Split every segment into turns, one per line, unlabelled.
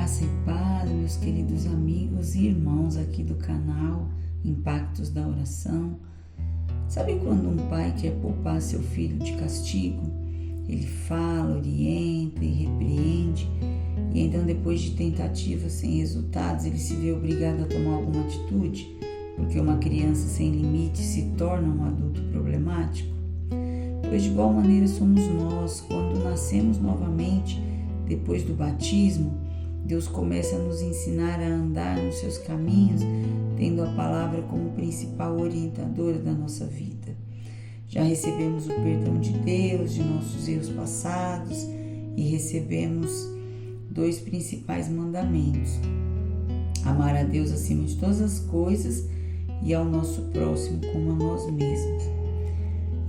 Graça e paz, meus queridos amigos e irmãos aqui do canal Impactos da Oração. Sabe quando um pai quer poupar seu filho de castigo? Ele fala, orienta e repreende, e então depois de tentativas sem resultados, ele se vê obrigado a tomar alguma atitude, porque uma criança sem limites se torna um adulto problemático? Pois de igual maneira somos nós, quando nascemos novamente, depois do batismo, Deus começa a nos ensinar a andar nos seus caminhos, tendo a palavra como principal orientadora da nossa vida. Já recebemos o perdão de Deus, de nossos erros passados, e recebemos 2 principais mandamentos: amar a Deus acima de todas as coisas e ao nosso próximo como a nós mesmos.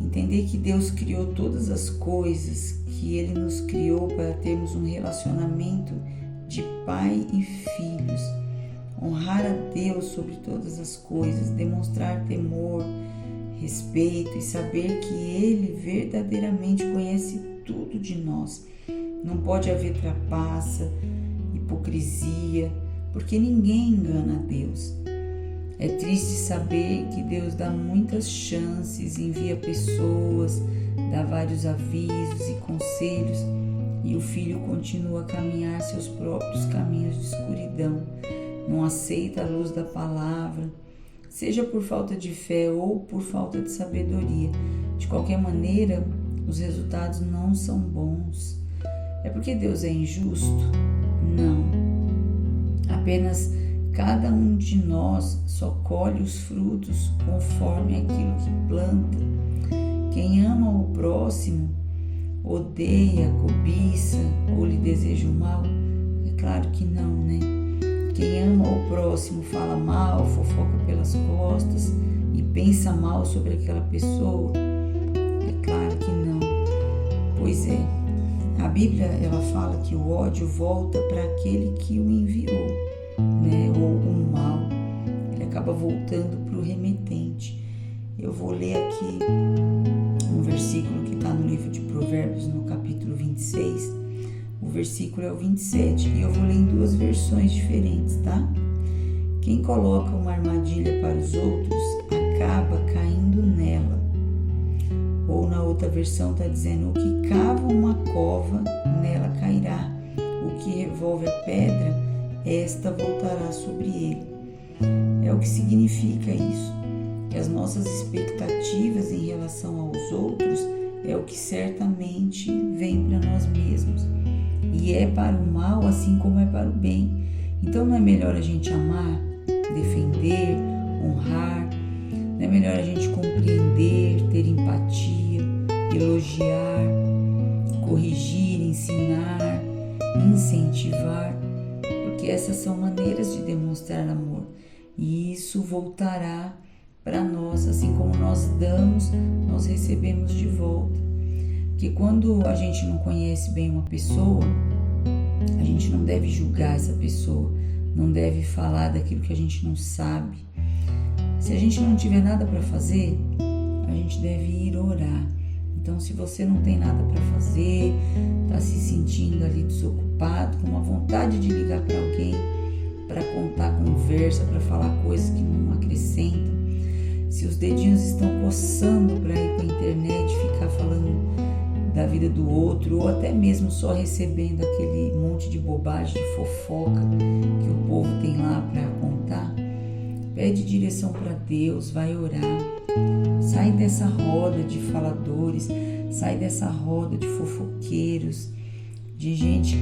Entender que Deus criou todas as coisas, que Ele nos criou para termos um relacionamento de pai e filhos. Honrar a Deus sobre todas as coisas, demonstrar temor, respeito e saber que Ele verdadeiramente conhece tudo de nós. Não pode haver trapaça, hipocrisia, porque ninguém engana a Deus. É triste saber que Deus dá muitas chances, envia pessoas, dá vários avisos e conselhos, e o filho continua a caminhar seus próprios caminhos de escuridão, não aceita a luz da palavra, seja por falta de fé ou por falta de sabedoria. De qualquer maneira, os resultados não são bons. É porque Deus é injusto? Não. Apenas cada um de nós só colhe os frutos conforme aquilo que planta. Quem ama o próximo odeia, cobiça ou lhe deseja o mal? É claro que não, né? Quem ama o próximo fala mal, fofoca pelas costas e pensa mal sobre aquela pessoa? É claro que não. Pois é, a Bíblia ela fala que o ódio volta para aquele que o enviou, né? Ou o mal, ele acaba voltando para o remetente. Eu vou ler aqui um versículo que está no livro de Provérbios, no capítulo 26. O versículo é o 27 e eu vou ler em 2 versões diferentes, tá? Quem coloca uma armadilha para os outros acaba caindo nela. Ou na outra versão está dizendo: o que cava uma cova, nela cairá. O que revolve a pedra, esta voltará sobre ele. É o que significa isso. Que as nossas expectativas em relação aos outros é o que certamente vem para nós mesmos. E é para o mal assim como é para o bem. Então não é melhor a gente amar, defender, honrar? Não é melhor a gente compreender, ter empatia, elogiar, corrigir, ensinar, incentivar? Porque essas são maneiras de demonstrar amor. E isso voltará para nós, assim como nós damos, nós recebemos de volta. Porque quando a gente não conhece bem uma pessoa, a gente não deve julgar essa pessoa, não deve falar daquilo que a gente não sabe. Se a gente não tiver nada para fazer, a gente deve ir orar. Então, se você não tem nada para fazer, está se sentindo ali desocupado, com uma vontade de ligar para alguém, para contar conversa, para falar coisas que não acrescentam, se os dedinhos estão coçando para ir para a internet, ficar falando da vida do outro, ou até mesmo só recebendo aquele monte de bobagem, de fofoca que o povo tem lá para contar, pede direção para Deus, vai orar, sai dessa roda de faladores, sai dessa roda de fofoqueiros, de gente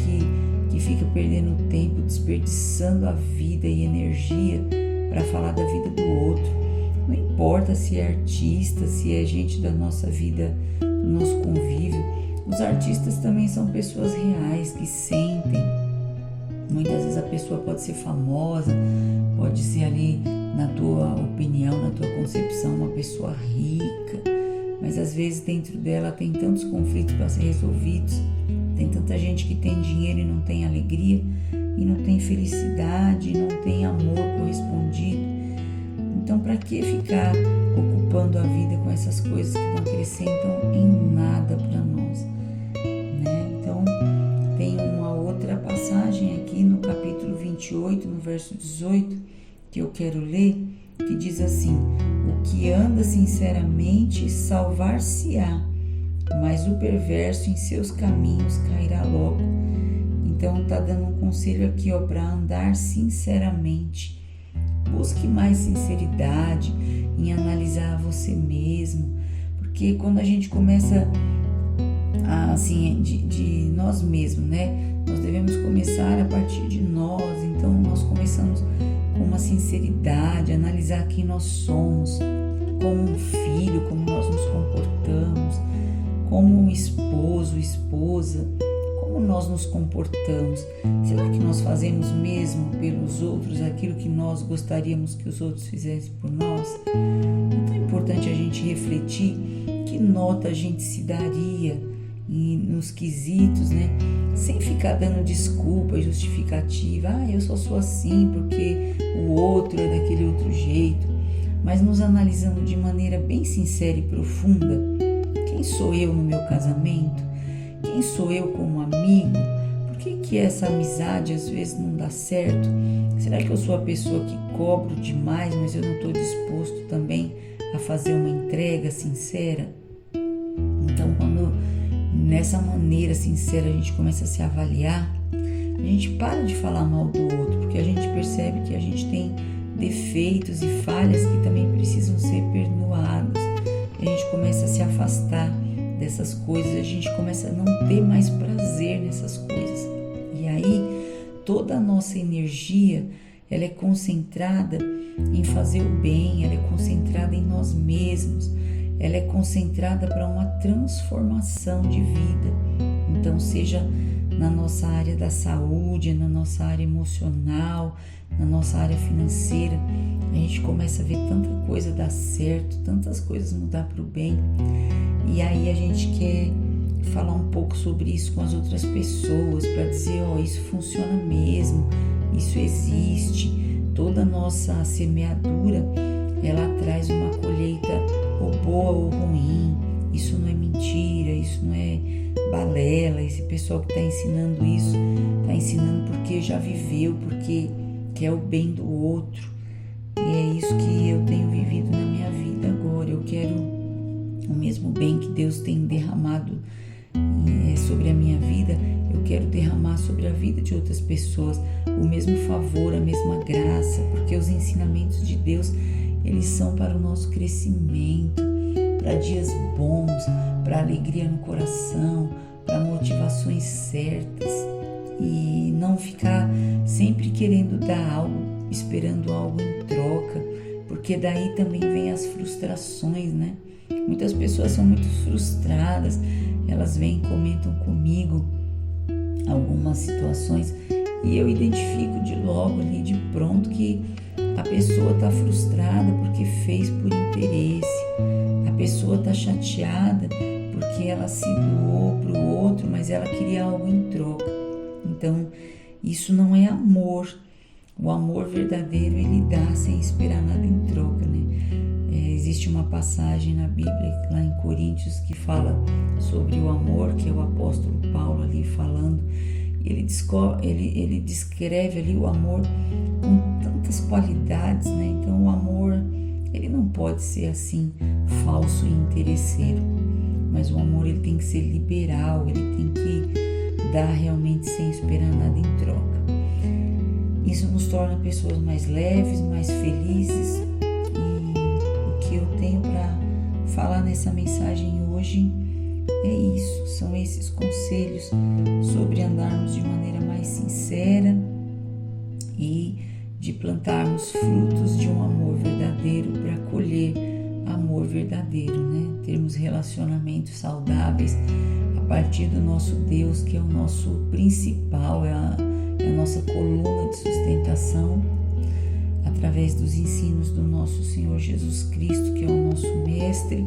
que fica perdendo tempo, desperdiçando a vida e energia para falar da vida do outro. Não importa se é artista, se é gente da nossa vida, do nosso convívio. Os artistas também são pessoas reais, que sentem. Muitas vezes a pessoa pode ser famosa, pode ser ali, na tua opinião, na tua concepção, uma pessoa rica, mas às vezes dentro dela tem tantos conflitos para ser resolvidos, tem tanta gente que tem dinheiro e não tem alegria, e não tem felicidade, e não tem amor correspondido. Então, para que ficar ocupando a vida com essas coisas que não acrescentam em nada para nós, né? Então, tem uma outra passagem aqui no capítulo verso 18, que eu quero ler, que diz assim: o que anda sinceramente salvar-se-á, mas o perverso em seus caminhos cairá logo. Então tá dando um conselho aqui, ó, para andar sinceramente. Busque mais sinceridade em analisar você mesmo, porque quando a gente começa assim, de nós mesmos, né? Nós devemos começar a partir de nós. Então nós começamos com uma sinceridade, analisar quem nós somos, como um filho, como nós nos comportamos, como um esposo, esposa, como nós nos comportamos. Será que nós fazemos mesmo pelos outros aquilo que nós gostaríamos que os outros fizessem por nós? Então é importante a gente refletir que nota a gente se daria nos quesitos, né? Sem ficar dando desculpa, justificativa. Eu só sou assim porque o outro é daquele outro jeito. Mas nos analisando de maneira bem sincera e profunda. Quem sou eu no meu casamento? Quem sou eu como amigo? Por que essa amizade às vezes não dá certo? Será que eu sou a pessoa que cobro demais, mas eu não estou disposto também a fazer uma entrega sincera? Então, quando nessa maneira sincera a gente começa a se avaliar, a gente para de falar mal do outro, porque a gente percebe que a gente tem defeitos e falhas que também precisam ser perdoados. A gente começa a se afastar dessas coisas, a gente começa a não ter mais prazer nessas coisas. E aí, toda a nossa energia, ela é concentrada em fazer o bem, ela é concentrada em nós mesmos, ela é concentrada para uma transformação de vida. Então, seja na nossa área da saúde, na nossa área emocional, na nossa área financeira, a gente começa a ver tanta coisa dar certo, tantas coisas mudar para o bem. E aí a gente quer falar um pouco sobre isso com as outras pessoas, para dizer, isso funciona mesmo, isso existe. Toda a nossa semeadura, ela traz uma colheita ou boa ou ruim. Isso não é mentira, isso não é balela. Esse pessoal que está ensinando isso, está ensinando porque já viveu, porque quer o bem do outro. E é isso que eu tenho vivido na minha vida agora. Eu quero o mesmo bem que Deus tem derramado sobre a minha vida, eu quero derramar sobre a vida de outras pessoas o mesmo favor, a mesma graça, porque os ensinamentos de Deus, eles são para o nosso crescimento, para dias bons, para alegria no coração, para motivações certas, e não ficar sempre querendo dar algo, esperando algo em troca, porque daí também vem as frustrações, né? Muitas pessoas são muito frustradas, elas vêm e comentam comigo algumas situações e eu identifico de logo ali, de pronto, que a pessoa está frustrada porque fez por interesse, a pessoa está chateada porque ela se doou para o outro, mas ela queria algo em troca. Então, isso não é amor. O amor verdadeiro, ele dá sem esperar nada em troca, né? Existe uma passagem na Bíblia, lá em Coríntios, que fala sobre o amor, que é o apóstolo Paulo ali falando. Ele descreve ali o amor com tantas qualidades, né? Então, o amor, ele não pode ser assim, falso e interesseiro. Mas o amor, ele tem que ser liberal, ele tem que dar realmente sem esperar nada em troca. Isso nos torna pessoas mais leves, mais felizes. E o que eu tenho para falar nessa mensagem hoje é isso. São esses conselhos sobre andarmos de maneira mais sincera e de plantarmos frutos de um amor verdadeiro para colher amor verdadeiro, né? Termos relacionamentos saudáveis a partir do nosso Deus, que é o nosso principal, é a nossa coluna de sustentação, através dos ensinos do nosso Senhor Jesus Cristo, que é o nosso mestre,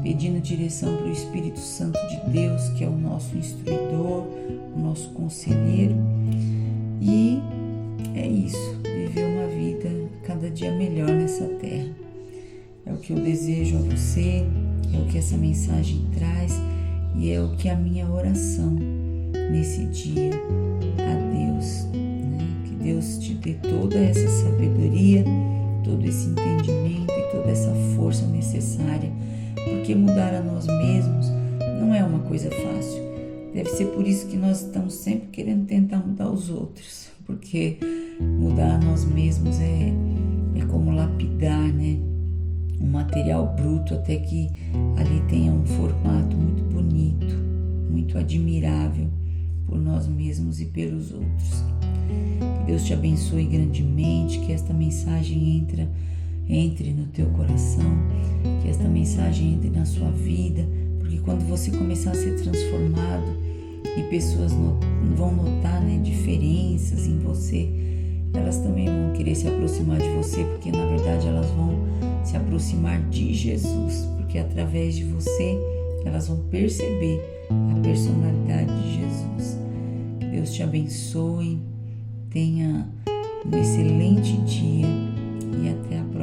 pedindo direção para o Espírito Santo de Deus, que é o nosso instruidor, o nosso conselheiro. E é isso, viver uma vida cada dia melhor nessa terra. É o que eu desejo a você, é o que essa mensagem traz e é o que a minha oração nesse dia a Deus, né? Que Deus te dê toda essa sabedoria, todo esse entendimento e toda essa força necessária, porque mudar a nós mesmos não é uma coisa fácil. Deve ser por isso que nós estamos sempre querendo tentar mudar os outros, porque mudar a nós mesmos é como lapidar, né? Um material bruto até que ali tenha um formato muito bonito, muito admirável por nós mesmos e pelos outros. Que Deus te abençoe grandemente, que esta mensagem entre no teu coração, que esta mensagem entre na sua vida, porque quando você começar a ser transformado e pessoas vão notar, né, diferenças em você, elas também vão querer se aproximar de você, porque na verdade elas vão se aproximar de Jesus, porque através de você elas vão perceber a personalidade de Jesus. Que Deus te abençoe, tenha um excelente dia e até a próxima.